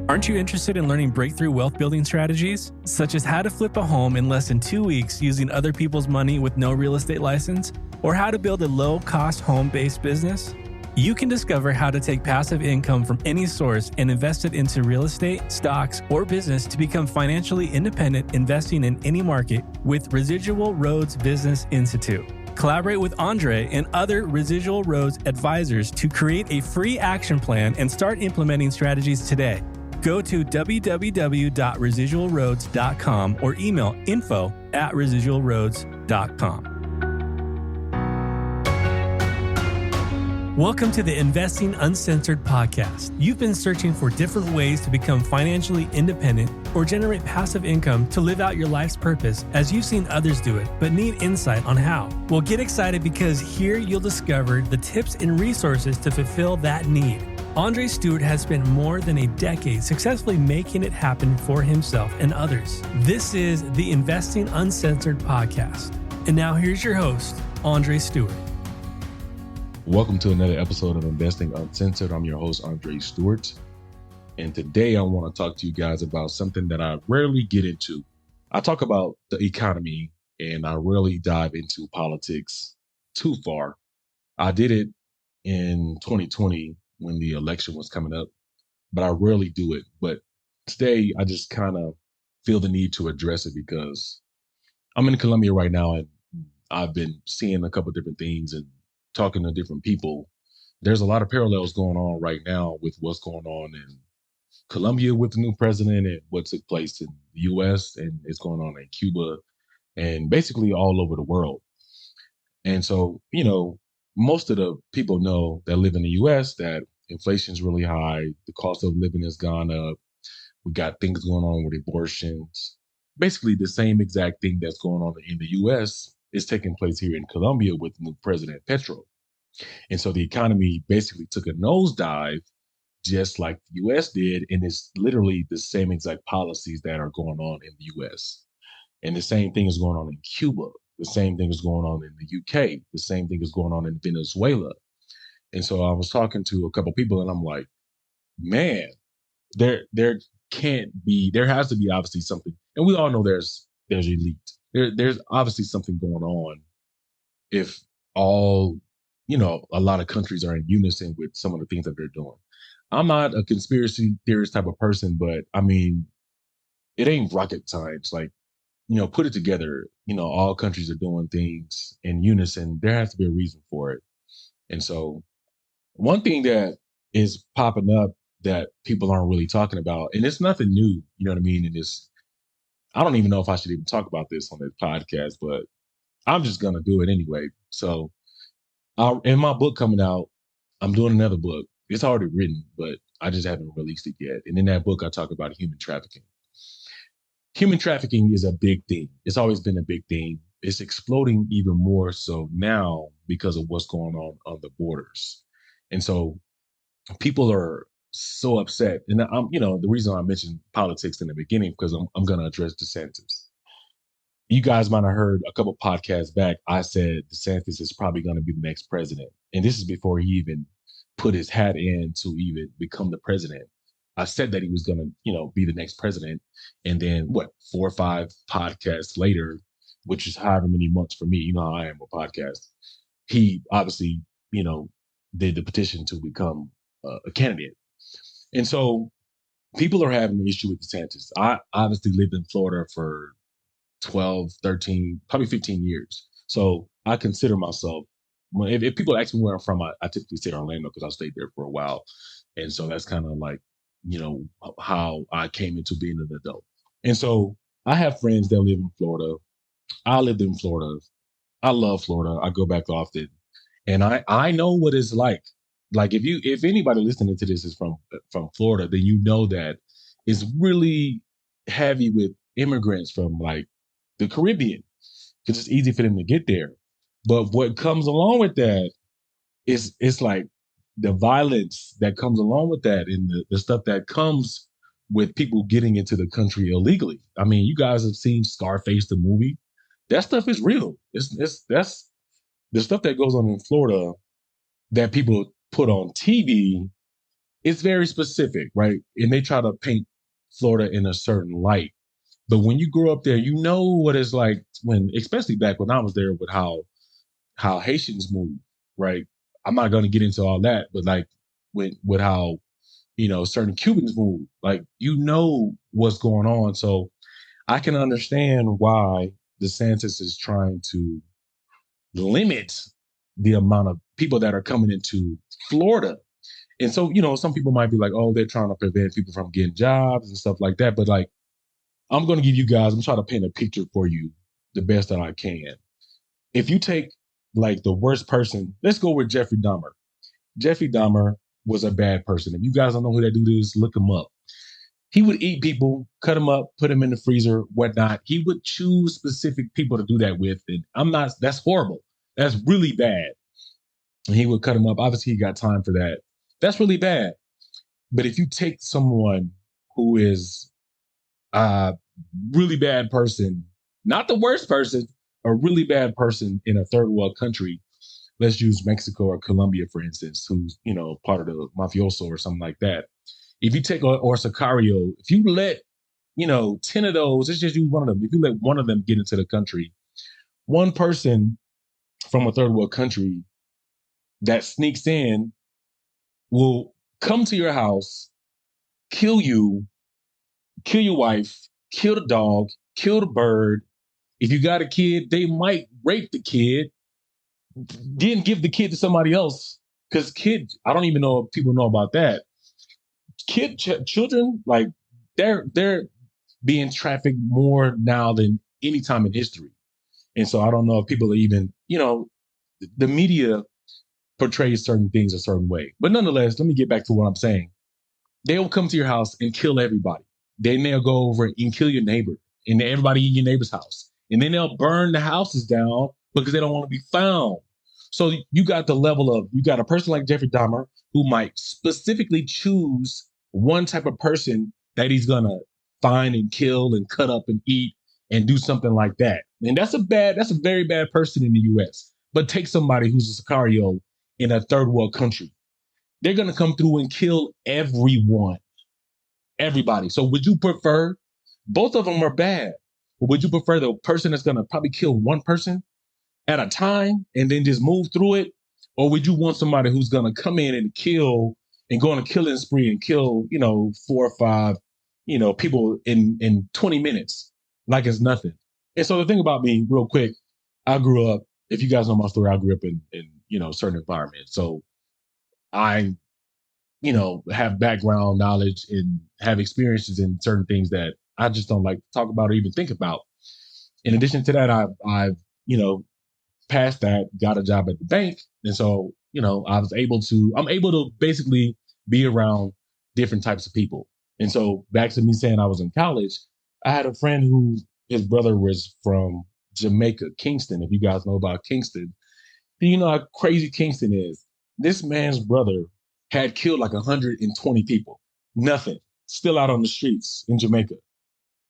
Aren't you interested in learning breakthrough wealth building strategies, such as how to flip a home in less than 2 weeks using other people's money with no real estate license, or how to build a low-cost home-based business? You can discover how to take passive income from any source and invest it into real estate, stocks, or business to become financially independent investing in any market with Residual Roads Business Institute. Collaborate with Andre and other Residual Roads advisors to create a free action plan and start implementing strategies today. Go to www.residualroads.com or email info@residualroads.com. Welcome to the Investing Uncensored podcast. You've been searching for different ways to become financially independent or generate passive income to live out your life's purpose as you've seen others do it, but need insight on how. Well, get excited because here you'll discover the tips and resources to fulfill that need. Andre Stewart has spent more than a decade successfully making it happen for himself and others. This is the Investing Uncensored podcast. And now here's your host, Andre Stewart. Welcome to another episode of Investing Uncensored. I'm your host, Andre Stewart. And today I want to talk to you guys about something that I rarely get into. I talk about the economy and I rarely dive into politics too far. I did it in 2020 when the election was coming up, but I rarely do it. But today I just kind of feel the need to address it because I'm in Colombia right now and I've been seeing a couple of different things and talking to different people. There's a lot of parallels going on right now with what's going on in Colombia with the new president and what took place in the US and it's going on in Cuba and basically all over the world. And so, most of the people know that live in the US that inflation's really high. The cost of living has gone up. We got things going on with abortions. Basically, the same exact thing that's going on in the US is taking place here in Colombia with new President Petro. And so the economy basically took a nosedive just like the US did. And it's literally the same exact policies that are going on in the US. And the same thing is going on in Cuba. The same thing is going on in the UK. The same thing is going on in Venezuela. And so I was talking to a couple people and I'm like, man, there has to be obviously something. And we all know there's elite. There's obviously something going on if all, a lot of countries are in unison with some of the things that they're doing. I'm not a conspiracy theorist type of person, but I mean, it ain't rocket science. Like, put it together. All countries are doing things in unison. There has to be a reason for it. And so one thing that is popping up that people aren't really talking about, and it's nothing new, you know what I mean? And I don't even know if I should even talk about this on this podcast, but I'm just going to do it anyway. So in my book coming out, I'm doing another book. It's already written, but I just haven't released it yet. And in that book, I talk about human trafficking. Human trafficking is a big thing. It's always been a big thing. It's exploding even more so now because of what's going on the borders. And so people are so upset. And the reason I mentioned politics in the beginning, because I'm going to address DeSantis. You guys might have heard a couple podcasts back. I said DeSantis is probably going to be the next president. And this is before he even put his hat in to even become the president. I said that he was going to, be the next president. And then 4 or 5 podcasts later, which is however many months for me, you know how I am with podcasts. He obviously, did the petition to become a candidate. And so people are having an issue with DeSantis. I obviously lived in Florida for 12, 13, probably 15 years. So I consider myself, if people ask me where I'm from, I typically say Orlando because I stayed there for a while. And so that's kind of like, how I came into being an adult. And so I have friends that live in Florida. I lived in Florida. I love Florida. I go back often. And I know what it's like. Like if anybody listening to this is from Florida, then you know that it's really heavy with immigrants from like the Caribbean because it's easy for them to get there. But what comes along with that is it's like the violence that comes along with that and the stuff that comes with people getting into the country illegally. I mean, you guys have seen Scarface, the movie. That stuff is real. That's the stuff that goes on in Florida that people put on TV it's very specific, right? And they try to paint Florida in a certain light. But when you grow up there, you know what it's like when, especially back when I was there, with how Haitians move, right? I'm not going to get into all that, but like with how certain Cubans move, like what's going on. So I can understand why DeSantis is trying to limit the amount of people that are coming into Florida. And so, some people might be like, oh, they're trying to prevent people from getting jobs and stuff like that. But like, I'm going to give you guys, I'm trying to paint a picture for you the best that I can. If you take like the worst person, let's go with Jeffrey Dahmer. Jeffrey Dahmer was a bad person. If you guys don't know who that dude is, look him up. He would eat people, cut them up, put them in the freezer, whatnot. He would choose specific people to do that with. And that's horrible. That's really bad. And he would cut them up. Obviously, he got time for that. That's really bad. But if you take someone who is a really bad person, not the worst person, a really bad person in a third world country, let's use Mexico or Colombia, for instance, who's, part of the mafioso or something like that. If you take or Sicario, if you let, 10 of those, let's just use one of them. If you let one of them get into the country, one person from a third world country that sneaks in will come to your house, kill you, kill your wife, kill the dog, kill the bird. If you got a kid, they might rape the kid, then give the kid to somebody else. Because kids, I don't even know if people know about that. Children, like they're being trafficked more now than any time in history. And so I don't know if people are even, the media portrays certain things a certain way. But nonetheless, let me get back to what I'm saying. They'll come to your house and kill everybody. Then they'll go over and kill your neighbor and everybody in your neighbor's house. And then they'll burn the houses down because they don't want to be found. So you got a person like Jeffrey Dahmer who might specifically choose one type of person that he's going to find and kill and cut up and eat and do something like that. And that's a very bad person in the US. But take somebody who's a Sicario in a third world country. They're going to come through and kill everyone. Everybody. So would you prefer, both of them are bad, but would you prefer the person that's going to probably kill one person at a time and then just move through it? Or would you want somebody who's going to come in and kill and go on a killing spree and kill, 4 or 5, people in 20 minutes like it's nothing? And so the thing about me, real quick, I grew up, if you guys know my story, I grew up in certain environments. So I have background knowledge and have experiences in certain things that I just don't like to talk about or even think about. In addition to that, I've passed that, got a job at the bank. And so, I'm able to basically be around different types of people. And so back to me saying I was in college, I had a friend who his brother was from Jamaica, Kingston. If you guys know about Kingston, do you know how crazy Kingston is? This man's brother had killed like 120 people. Nothing. Still out on the streets in Jamaica.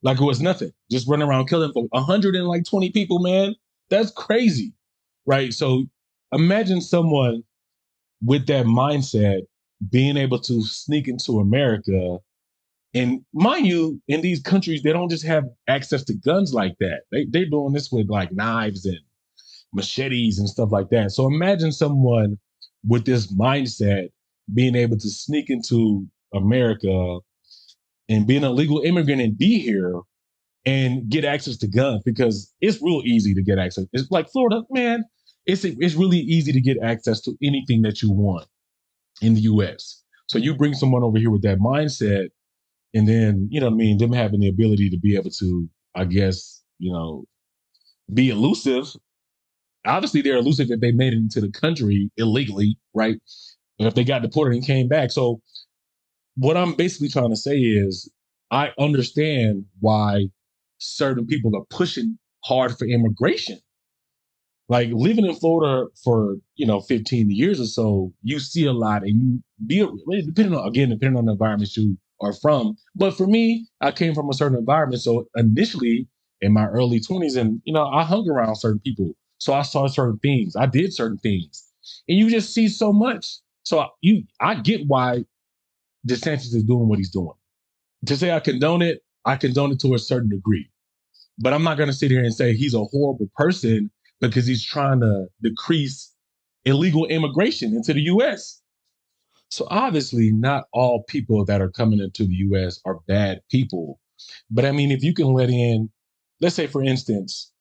Like it was nothing. Just running around killing for 120 people, man. That's crazy. Right? So imagine someone with that mindset being able to sneak into America. And mind you, in these countries, they don't just have access to guns like that. They're doing this with like knives and machetes and stuff like that. So imagine someone with this mindset being able to sneak into America and being a legal immigrant and be here and get access to guns, because it's real easy to get access. It's like Florida, man, it's really easy to get access to anything that you want in the US. So you bring someone over here with that mindset, and then, you know what I mean, them having the ability to be able to, I guess, be elusive. Obviously, they're elusive if they made it into the country illegally, right? Or if they got deported and came back. So what I'm basically trying to say is I understand why certain people are pushing hard for immigration. Like living in Florida for, 15 years or so, you see a lot, and depending on the environment you are from. But for me, I came from a certain environment. So initially in my early 20s, and, I hung around certain people. So I saw certain things. I did certain things, and you just see so much. So I get why DeSantis is doing what he's doing. To say I condone it to a certain degree. But I'm not going to sit here and say he's a horrible person because he's trying to decrease illegal immigration into the US. So obviously, not all people that are coming into the US are bad people. But I mean, if you can let in, let's say, for instance,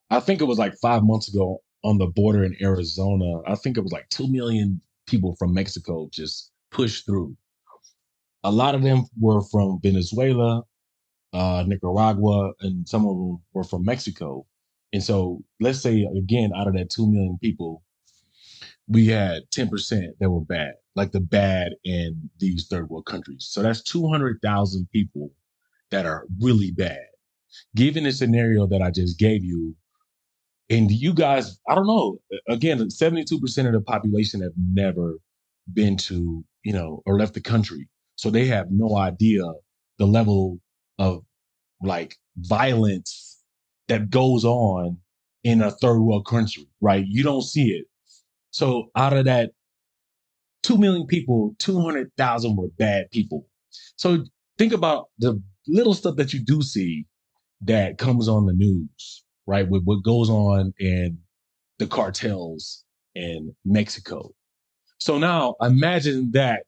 I think it was like 5 months ago on the border in Arizona, I think it was like 2 million people from Mexico just pushed through. A lot of them were from Venezuela, Nicaragua, and some of them were from Mexico. And so let's say, again, out of that 2 million people, we had 10% that were bad, like the bad in these third world countries. So that's 200,000 people that are really bad. Given the scenario that I just gave you, and you guys, I don't know, again, 72% of the population have never been to, or left the country. So they have no idea the level of like violence that goes on in a third world country, right? You don't see it. So out of that 2 million people, 200,000 were bad people. So think about the little stuff that you do see that comes on the news, right? With what goes on in the cartels in Mexico. So now imagine that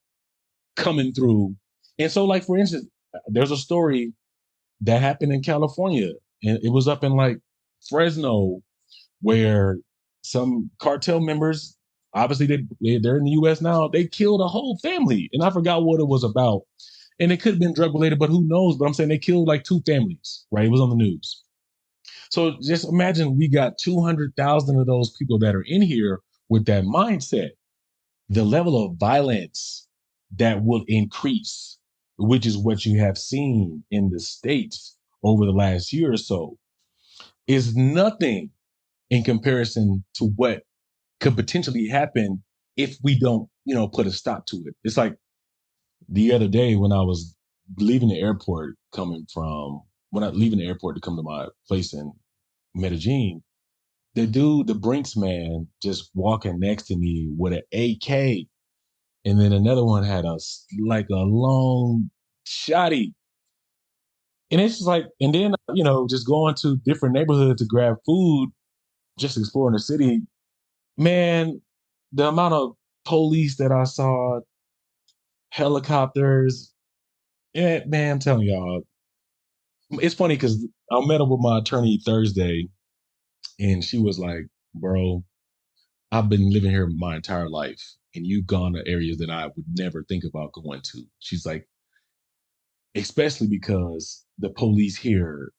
coming through. And so, like, for instance, there's a story that happened in California, and it was up in like Fresno, where some cartel members, obviously they're in the U.S. now, they killed a whole family, and I forgot what it was about, and it could have been drug related, but who knows? But I'm saying they killed like two families, right? It was on the news. So just imagine we got 200,000 of those people that are in here with that mindset. The level of violence that will increase, which is what you have seen in the States over the last year or so, is nothing in comparison to what could potentially happen if we don't, put a stop to it. It's like the other day when I was leaving the airport, when I leaving the airport to come to my place in Medellin, the dude, the Brinks man, just walking next to me with an AK, and then another one had like a long shotty. And it's just like, and then, just going to different neighborhoods to grab food, just exploring the city. Man, the amount of police that I saw, helicopters, yeah, man, I'm telling y'all, it's funny because I met up with my attorney Thursday, and she was like, bro, I've been living here my entire life, and you've gone to areas that I would never think about going to. She's like, especially because the police here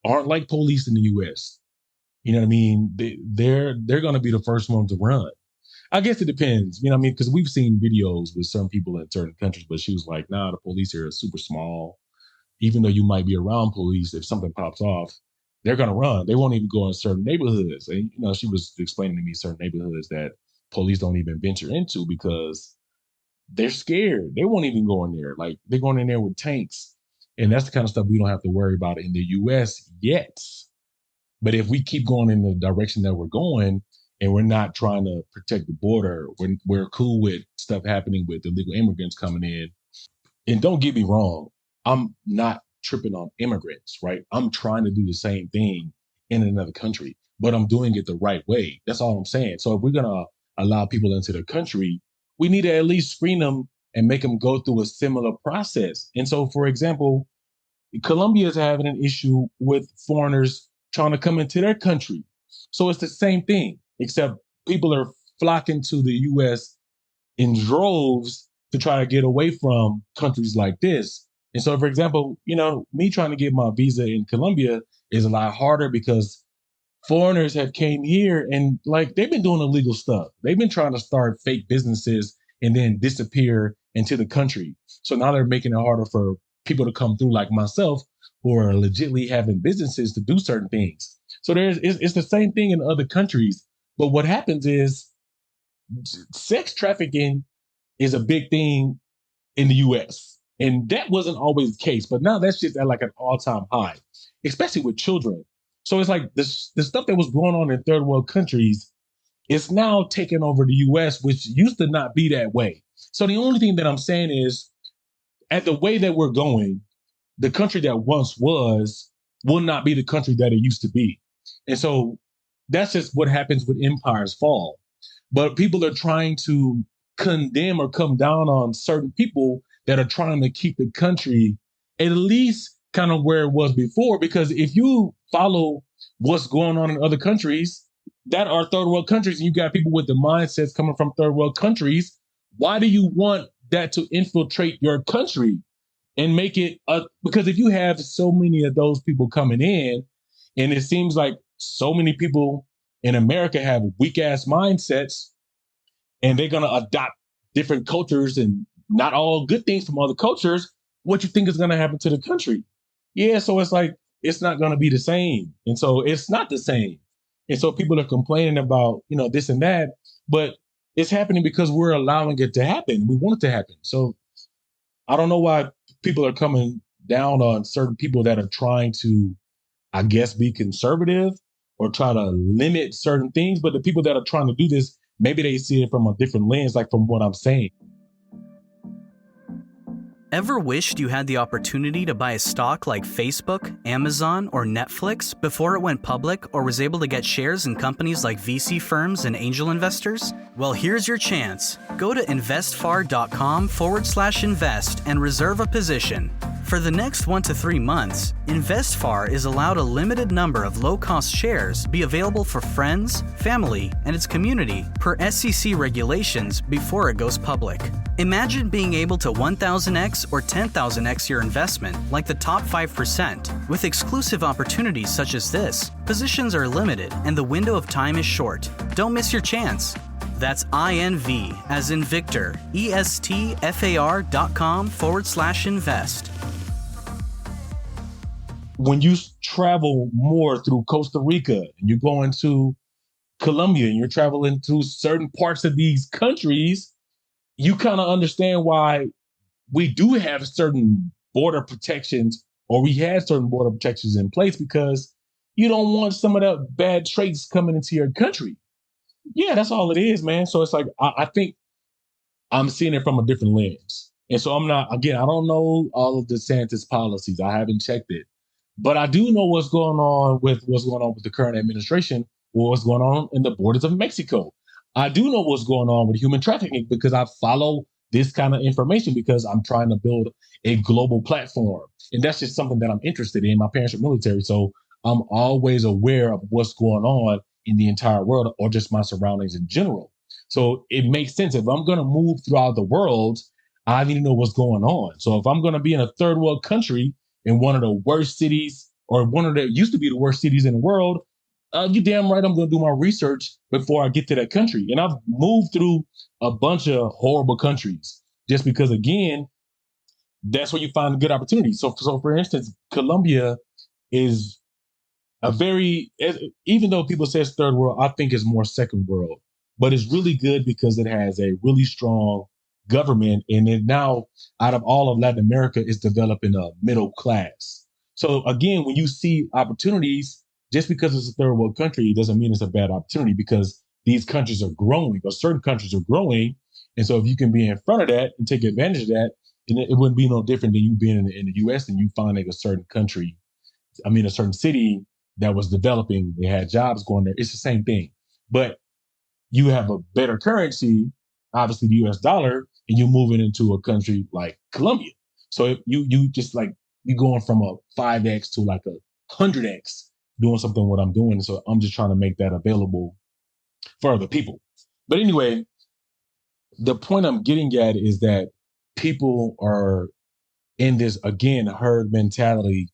aren't like police in the US. You know what I mean? They're going to be the first ones to run. I guess it depends. You know what I mean? Because we've seen videos with some people in certain countries, but she was like, nah, the police here are super small. Even though you might be around police, if something pops off, they're going to run. They won't even go in certain neighborhoods. And, she was explaining to me certain neighborhoods that police don't even venture into because they're scared. They won't even go in there. Like they're going in there with tanks. And that's the kind of stuff we don't have to worry about in the US yet. But if we keep going in the direction that we're going and we're not trying to protect the border, we're cool with stuff happening with illegal immigrants coming in. And don't get me wrong, I'm not tripping on immigrants, right? I'm trying to do the same thing in another country, but I'm doing it the right way. That's all I'm saying. So if we're going to allow people into the country, we need to at least screen them and make them go through a similar process. And so, for example, Colombia is having an issue with foreigners trying to come into their country. So it's the same thing, except people are flocking to the US in droves to try to get away from countries like this. And so, for example, me trying to get my visa in Colombia is a lot harder because foreigners have came here and like they've been doing illegal stuff. They've been trying to start fake businesses and then disappear into the country. So now they're making it harder for people to come through like myself who are legitimately having businesses to do certain things. So it's the same thing in other countries. But what happens is sex trafficking is a big thing in the US. And that wasn't always the case, but now that's just at like an all-time high, especially with children. So it's like this the stuff that was going on in third world countries is now taking over the US, which used to not be that way. So the only thing that I'm saying is at the way that we're going, the country that once was will not be the country that it used to be. And so that's just what happens when empires fall. But people are trying to condemn or come down on certain people that are trying to keep the country at least kind of where it was before. Because if you follow what's going on in other countries that are third world countries, and you got people with the mindsets coming from third world countries, why do you want that to infiltrate your country and make it because if you have so many of those people coming in, and it seems like so many people in America have weak ass mindsets, and they're gonna adopt different cultures and not all good things from other cultures, what you think is gonna happen to the country? Yeah, so it's like it's not gonna be the same, and so it's not the same, and so people are complaining about this and that, but it's happening because we're allowing it to happen. We want it to happen. So I don't know why people are coming down on certain people that are trying to, I guess, be conservative or try to limit certain things. But the people that are trying to do this, maybe they see it from a different lens, like from what I'm saying. Ever wished you had the opportunity to buy a stock like Facebook, Amazon, or Netflix before it went public or was able to get shares in companies like VC firms and angel investors? Well, here's your chance. Go to investfar.com/invest and reserve a position. For the next 1 to 3 months, InvestFar is allowed a limited number of low-cost shares be available for friends, family, and its community per SEC regulations before it goes public. Imagine being able to 1,000x or 10,000x your investment like the top 5%. With exclusive opportunities such as this, positions are limited and the window of time is short. Don't miss your chance. That's INV as in Victor, ESTFAR.com/invest. When you travel more through Costa Rica and you're going to Colombia and you're traveling through certain parts of these countries, you kind of understand why we do have certain border protections, or we had certain border protections in place, because you don't want some of the bad traits coming into your country. Yeah, that's all it is, man. So it's like, I think I'm seeing it from a different lens. And so I'm not, again, I don't know all of DeSantis policies. I haven't checked it. But I do know what's going on with the current administration, or what's going on in the borders of Mexico. I do know what's going on with human trafficking because I follow this kind of information because I'm trying to build a global platform. And that's just something that I'm interested in. My parents are military, so I'm always aware of what's going on in the entire world or just my surroundings in general. So it makes sense. If I'm going to move throughout the world, I need to know what's going on. So if I'm going to be in a third world country, in one of the worst cities, or one of the used to be the worst cities in the world, you damn right I'm going to do my research before I get to that country. And I've moved through a bunch of horrible countries just because, again, that's where you find good opportunities. So for instance, Colombia is a very, even though people say it's third world, I think it's more second world, but it's really good because it has a really strong government, and it now, out of all of Latin America, is developing a middle class. So again, when you see opportunities, just because it's a third world country, it doesn't mean it's a bad opportunity, because these countries are growing, or certain countries are growing. And so if you can be in front of that and take advantage of that, then it wouldn't be no different than you being in the US and you finding a certain country, a certain city that was developing, they had jobs going there. It's the same thing. But you have a better currency, obviously the US dollar, and you're moving into a country like Colombia. So if you just like, you're going from a 5x to like a 100x doing something what I'm doing. So I'm just trying to make that available for other people. But anyway, the point I'm getting at is that people are in this, again, herd mentality.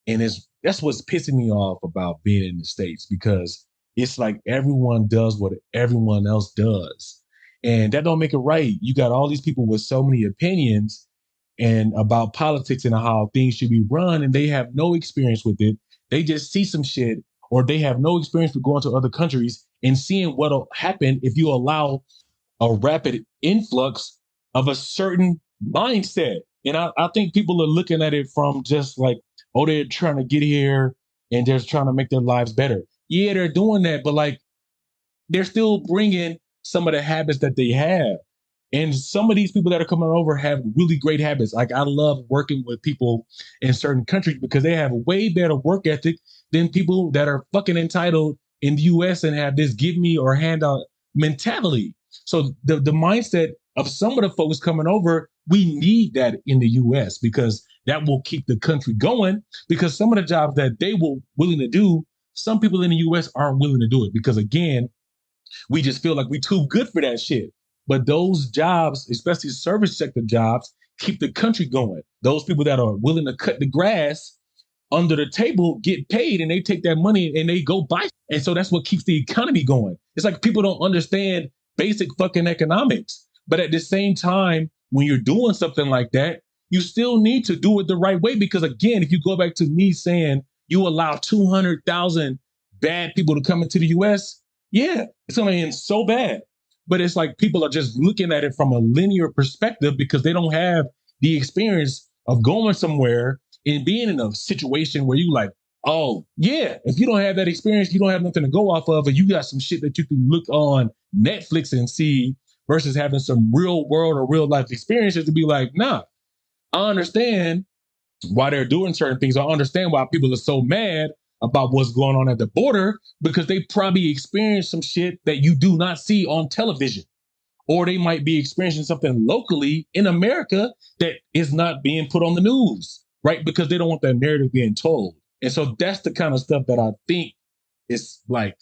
And that's what's pissing me off about being in the States, because it's like everyone does what everyone else does. And that don't make it right. You got all these people with so many opinions and about politics and how things should be run, and they have no experience with it. They just see some shit, or they have no experience with going to other countries and seeing what'll happen if you allow a rapid influx of a certain mindset. And I think people are looking at it from just like, oh, they're trying to get here and they're trying to make their lives better. Yeah, they're doing that, but like, they're still bringing some of the habits that they have. And some of these people that are coming over have really great habits. Like I love working with people in certain countries because they have a way better work ethic than people that are fucking entitled in the US and have this give me or handout mentality. So the mindset of some of the folks coming over, we need that in the US because that will keep the country going. Because some of the jobs that they were willing to do, some people in the US aren't willing to do it because again, we just feel like we're too good for that shit. But those jobs, especially service sector jobs, keep the country going. Those people that are willing to cut the grass under the table get paid and they take that money and they go buy. And so that's what keeps the economy going. It's like people don't understand basic fucking economics. But at the same time, when you're doing something like that, you still need to do it the right way. Because again, if you go back to me saying you allow 200,000 bad people to come into the US, yeah, it's going to end so bad. But it's like people are just looking at it from a linear perspective because they don't have the experience of going somewhere and being in a situation where you like, oh, yeah, if you don't have that experience, you don't have nothing to go off of, and you got some shit that you can look on Netflix and see versus having some real world or real life experiences to be like, nah, I understand why they're doing certain things. I understand why people are so mad about what's going on at the border because they probably experienced some shit that you do not see on television. Or they might be experiencing something locally in America that is not being put on the news, right? Because they don't want that narrative being told. And so that's the kind of stuff that I think is like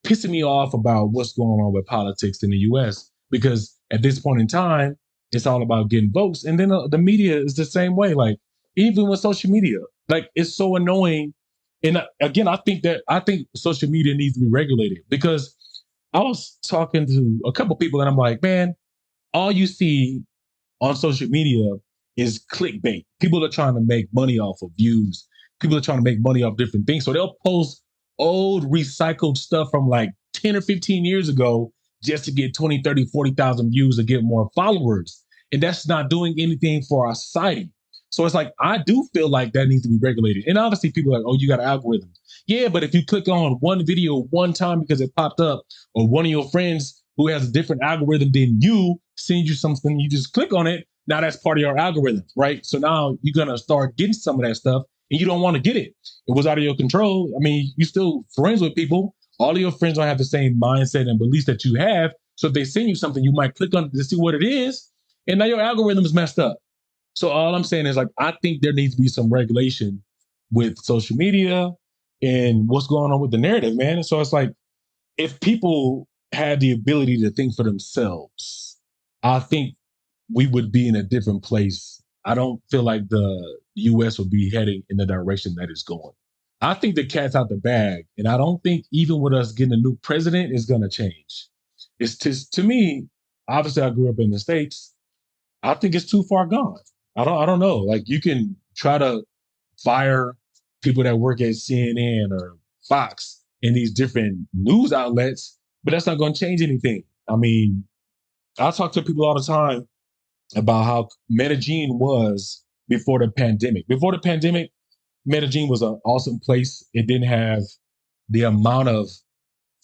pissing me off about what's going on with politics in the US. Because at this point in time, it's all about getting votes. And then the media is the same way. Like, even with social media, like it's so annoying. And again, I think social media needs to be regulated because I was talking to a couple people and I'm like, man, all you see on social media is clickbait. People are trying to make money off of views. People are trying to make money off different things. So they'll post old recycled stuff from like 10 or 15 years ago just to get 20, 30, 40,000 views to get more followers. And that's not doing anything for our society. So it's like, I do feel like that needs to be regulated. And obviously people are like, oh, you got an algorithm. Yeah, but if you click on one video one time because it popped up, or one of your friends who has a different algorithm than you sends you something, you just click on it. Now that's part of your algorithm, right? So now you're going to start getting some of that stuff and you don't want to get it. It was out of your control. I mean, you're still friends with people. All of your friends don't have the same mindset and beliefs that you have. So if they send you something, you might click on it to see what it is. And now your algorithm is messed up. So all I'm saying is like, I think there needs to be some regulation with social media and what's going on with the narrative, man. And so it's like, if people had the ability to think for themselves, I think we would be in a different place. I don't feel like the US would be heading in the direction that it's going. I think the cat's out the bag. And I don't think even with us getting a new president is going to change. It's just, to me, obviously I grew up in the States. I think it's too far gone. I don't know. Like you can try to fire people that work at CNN or Fox in these different news outlets, but that's not going to change anything. I mean, I talk to people all the time about how Medellin was before the pandemic. Before the pandemic, Medellin was an awesome place. It didn't have the amount of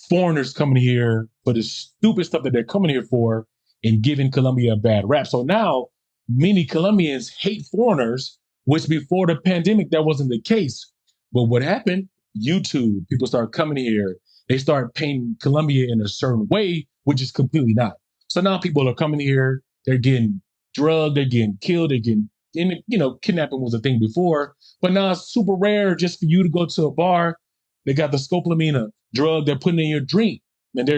foreigners coming here for the stupid stuff that they're coming here for and giving Colombia a bad rap. So now many Colombians hate foreigners, which before the pandemic, that wasn't the case. But what happened? YouTube, people start coming here. They start painting Colombia in a certain way, which is completely not. So now people are coming here. They're getting drugged. They're getting killed. They're getting, and, you know, kidnapping was a thing before. But now it's super rare just for you to go to a bar. They got the scopolamine, a drug they're putting in your drink. And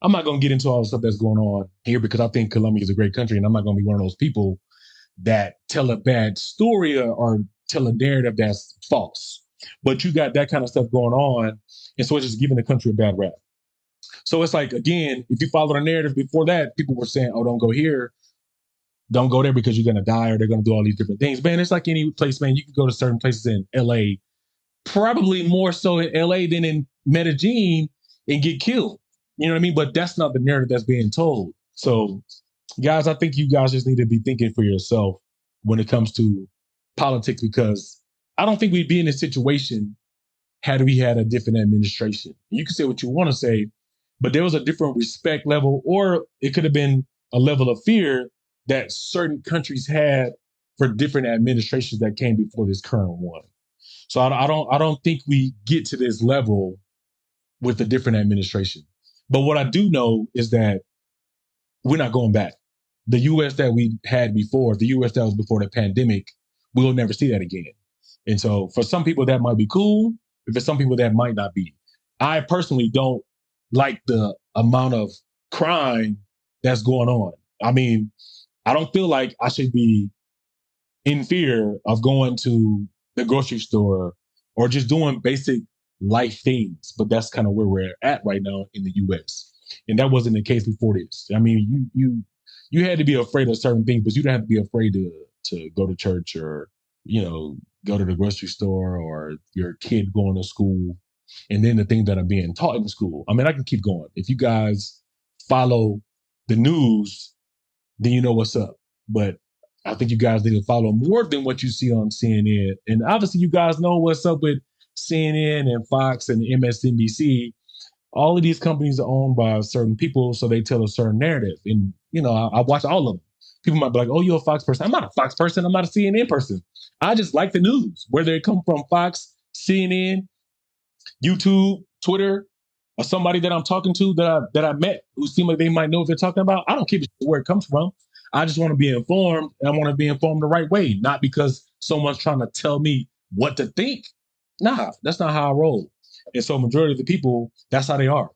I'm not going to get into all the stuff that's going on here because I think Colombia is a great country and I'm not going to be one of those people that tell a bad story or tell a narrative that's false. But you got that kind of stuff going on. And so it's just giving the country a bad rap. So it's like, again, if you follow the narrative before that, people were saying, oh, don't go here. Don't go there because you're going to die or they're going to do all these different things. Man, it's like any place, man. You can go to certain places in LA, probably more so in LA than in Medellin, and get killed. You know what I mean? But that's not the narrative that's being told. So, guys, I think you guys just need to be thinking for yourself when it comes to politics, because I don't think we'd be in this situation had we had a different administration. You can say what you want to say, but there was a different respect level, or it could have been a level of fear that certain countries had for different administrations that came before this current one. So I don't think we get to this level with a different administration. But what I do know is that we're not going back. The U.S. that we had before, the U.S. that was before the pandemic, we'll never see that again. And so for some people that might be cool, but for some people that might not be. I personally don't like the amount of crime that's going on. I mean, I don't feel like I should be in fear of going to the grocery store or just doing basic life things. But that's kind of where we're at right now in the US. And that wasn't the case before this. I mean, you had to be afraid of certain things, but you don't have to be afraid to go to church or, go to the grocery store or your kid going to school. And then the things that are being taught in school. I mean, I can keep going. If you guys follow the news, then you know what's up. But I think you guys need to follow more than what you see on CNN. And obviously, you guys know what's up with CNN and Fox and MSNBC. All of these companies are owned by certain people, so they tell a certain narrative. And, I watch all of them. People might be like, oh, you're a Fox person. I'm not a Fox person. I'm not a CNN person. I just like the news, whether it come from Fox, CNN, YouTube, Twitter, or somebody that I'm talking to that I met who seem like they might know what they're talking about. I don't care where it comes from. I just want to be informed, and I want to be informed the right way, not because someone's trying to tell me what to think. Nah, that's not how I roll. And so majority of the people, that's how they are.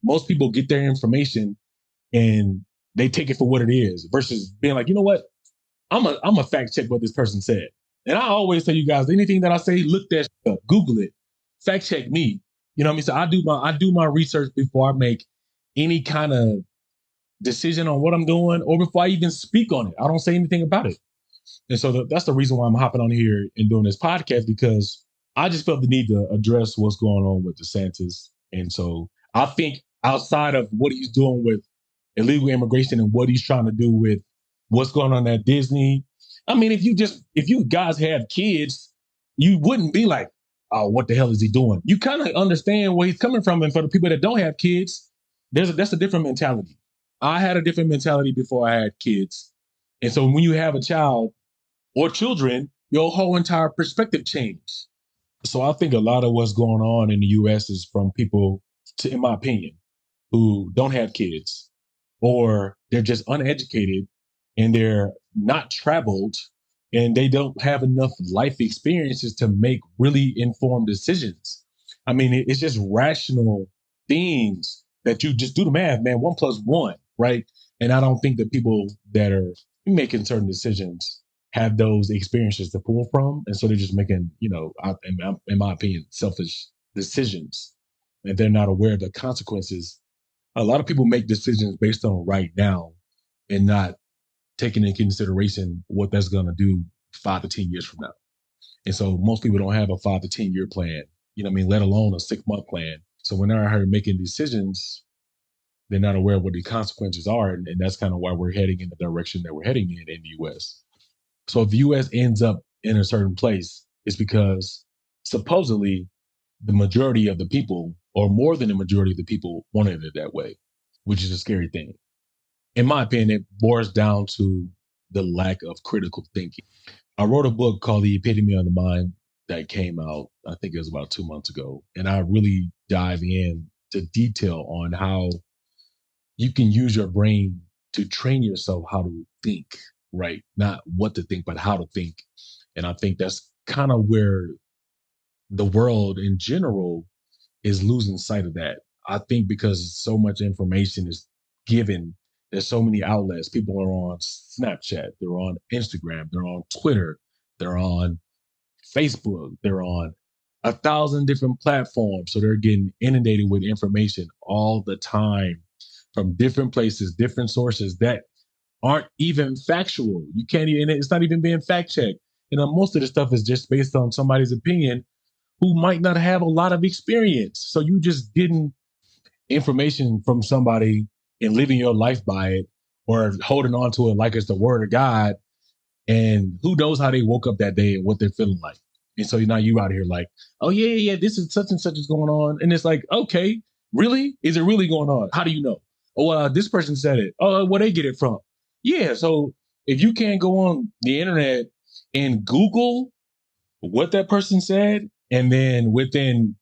Most people get their information and they take it for what it is versus being like, you know what? I'm a fact check what this person said. And I always tell you guys, anything that I say, look that shit up, Google it, fact check me. You know what I mean? So I do my research before I make any kind of decision on what I'm doing or before I even speak on it. I don't say anything about it. And so that's the reason why I'm hopping on here and doing this podcast, because I just felt the need to address what's going on with DeSantis. And so I think outside of what he's doing with illegal immigration and what he's trying to do with what's going on at Disney, I mean, if you guys have kids, you wouldn't be like, oh, what the hell is he doing? You kind of understand where he's coming from. And for the people that don't have kids, that's a different mentality. I had a different mentality before I had kids. And so when you have a child or children, your whole entire perspective changes. So I think a lot of what's going on in the US is from people, in my opinion, who don't have kids, or they're just uneducated and they're not traveled and they don't have enough life experiences to make really informed decisions. I mean, it's just rational things that you just do the math, man. 1 + 1, right? And I don't think that people that are making certain decisions have those experiences to pull from. And so they're just making, in my opinion, selfish decisions. And they're not aware of the consequences. A lot of people make decisions based on right now and not taking into consideration what that's going to do 5 to 10 years from now. And so most people don't have a 5 to 10 year plan, let alone a 6-month plan. So when they're out here making decisions, they're not aware of what the consequences are. And that's kind of why we're heading in the direction that we're heading in the US. So if the US ends up in a certain place, it's because supposedly the majority of the people, or more than the majority of the people, wanted it that way, which is a scary thing. In my opinion, it boils down to the lack of critical thinking. I wrote a book called The Epitome of the Mind that came out, I think it was about 2 months ago. And I really dive in to detail on how you can use your brain to train yourself how to think, right? Not what to think, but how to think. And I think that's kind of where the world in general is losing sight of that. I think because so much information is given, there's so many outlets. People are on Snapchat, they're on Instagram, they're on Twitter, they're on Facebook, they're on 1,000 different platforms. So they're getting inundated with information all the time from different places, different sources that aren't even factual. You can't even, it's not even being fact checked. Most of the stuff is just based on somebody's opinion who might not have a lot of experience. So you just getting information from somebody and living your life by it, or holding on to it like it's the word of God. And who knows how they woke up that day and what they're feeling like. And so now you out here like, oh yeah, this is such and such is going on. And it's like, okay, Really? Is it really going on? How do you know? Oh, this person said it. Oh, where they get it from? Yeah. So if you can't go on the internet and Google what that person said, and then within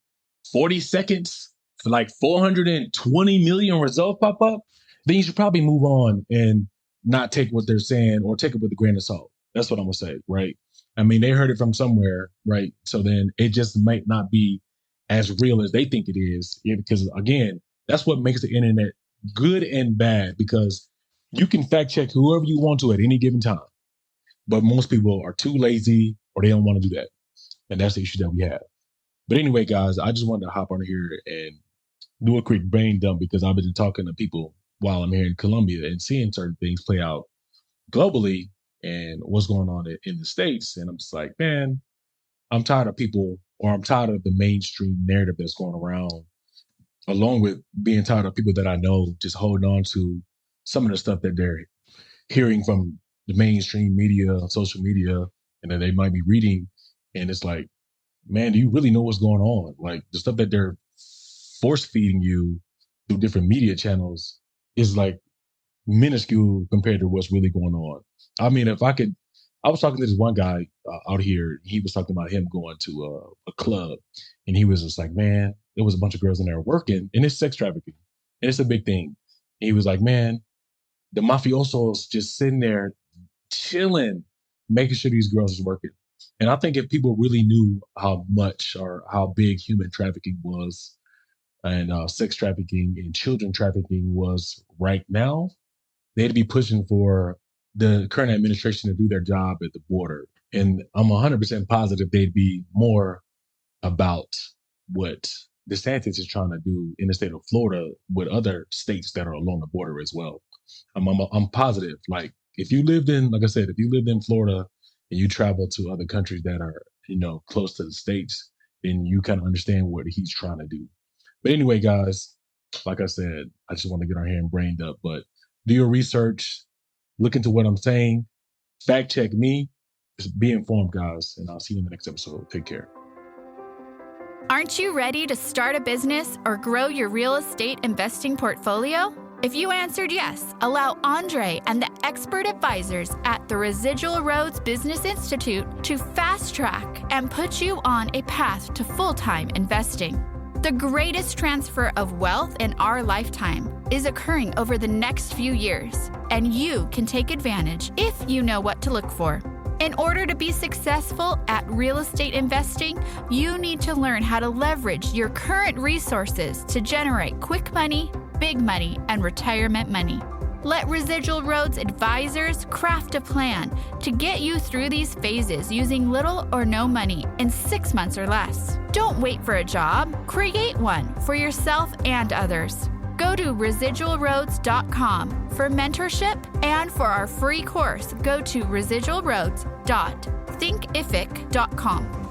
40 seconds, like 420 million results pop up, then you should probably move on and not take what they're saying or take it with a grain of salt. That's what I'm gonna say, right? I mean, they heard it from somewhere, right? So then it just might not be as real as they think it is. Yeah, because again, that's what makes the internet good and bad, because you can fact check whoever you want to at any given time. But most people are too lazy or they don't want to do that. And that's the issue that we have. But anyway, guys, I just wanted to hop on here and do a quick brain dump, because I've been talking to people while I'm here in Colombia and seeing certain things play out globally and what's going on in the States. And I'm just like, man, I'm tired of people, or I'm tired of the mainstream narrative that's going around, along with being tired of people that I know just holding on to some of the stuff that they're hearing from the mainstream media, social media, and that they might be reading. And it's like, man, do you really know what's going on? Like, the stuff that they're force feeding you through different media channels is like minuscule compared to what's really going on. I mean, I was talking to this one guy out here. He was talking about him going to a club, and he was just like, man, there was a bunch of girls in there working, and it's sex trafficking, and it's a big thing. And he was like, man, the mafiosos just sitting there chilling, making sure these girls is working. And I think if people really knew how much or how big human trafficking was, and sex trafficking and children trafficking was right now, they'd be pushing for the current administration to do their job at the border. And I'm 100% positive they'd be more about what DeSantis is trying to do in the state of Florida with other states that are along the border as well. I'm positive. Like, if you lived in, like I said, if you lived in Florida and you travel to other countries that are, close to the states, then you kind of understand what he's trying to do. But anyway, guys, like I said, I just want to get our hand brained up, but do your research, look into what I'm saying, fact check me, just be informed, guys, and I'll see you in the next episode. Take care. Aren't you ready to start a business or grow your real estate investing portfolio? If you answered yes, allow Andre and the expert advisors at the Residual Roads Business Institute to fast track and put you on a path to full-time investing. The greatest transfer of wealth in our lifetime is occurring over the next few years, and you can take advantage if you know what to look for. In order to be successful at real estate investing, you need to learn how to leverage your current resources to generate quick money, big money, and retirement money. Let Residual Roads advisors craft a plan to get you through these phases using little or no money in 6 months or less. Don't wait for a job. Create one for yourself and others. Go to residualroads.com for mentorship, and for our free course, go to residualroads.thinkific.com.